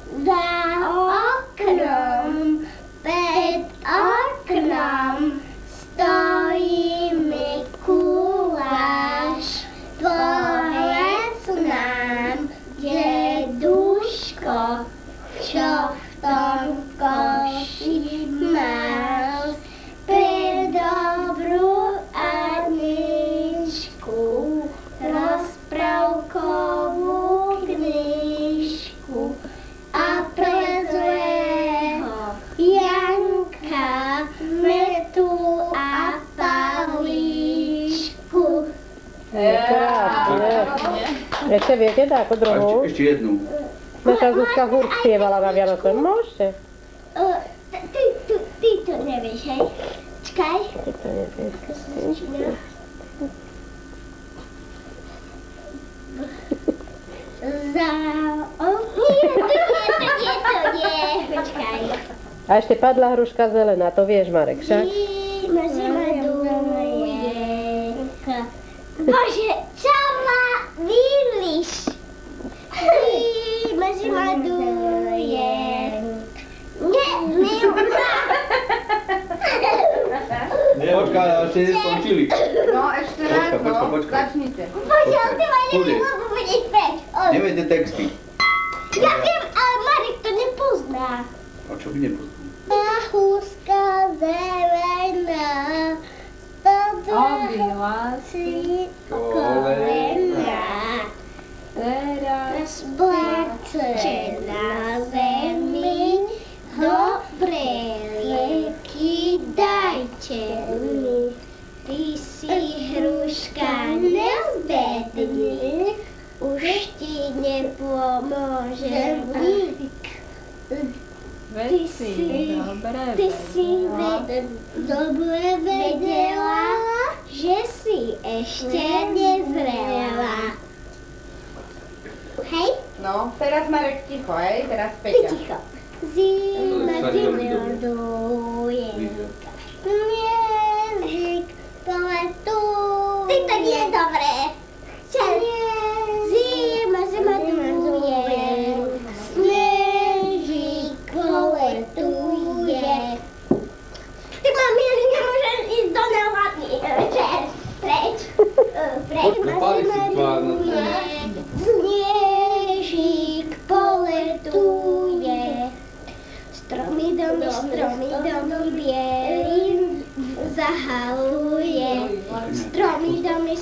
za oknom, pred oknom stojí Mikuláš. Povedz nám, deduško, čo v tom koši máš, pre dobrú Aničku, rozprávkovú knižku a pre zlého Janka, Metu a Pavlíčku. Ešte viete takú druhú? Ešte jednu. Naša Zuzka furt spievala na Vianoce. Môžete? Ty to nevieš, hej? Čakaj. Ty to nevieš. Nie. Počkaj. A ešte padla hruška zelená, to vieš, Marek, však? Bože, čo ma vyliš? Zima duje. Počkaj, ešte neskončili. No, ešte raz, Počkaj. začnite. Bože, ty ma nemôžu vidieť preč. Neviete texty. Ja viem, ale Marek to nepozná. A čo by nepoznal? Húska zelená, Obila si kolená. Teraz Plače na zemi, dobré lieky dajte mi. Ty si hruška nezbedný, už ti nepomôže nik. Ty si dobre vedela, že si ešte nezrela. Hej? No, teraz Marek ticho, hej? Teraz Ty Peťa. ticho. Zima zimroduje. Snežík poletuje. Ty to nie je dobré. Zima zimroduje. Snežík poletuje. Ty mami, nemôžem ísť do neladný večer. Preč. Preč. Snežík poletuje. Stromy domy bielým zahaluje. Stromy domy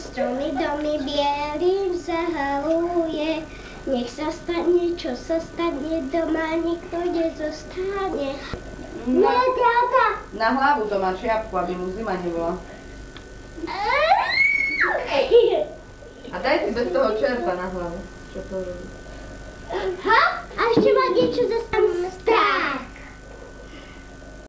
bielým zahaluje. Nech sa stane, čo sa stane, doma nikto nezostane. Na hlavu to má šiapku, aby mu zima nebola. A daj si bez toho čerpa na hlavu. Čo to robí?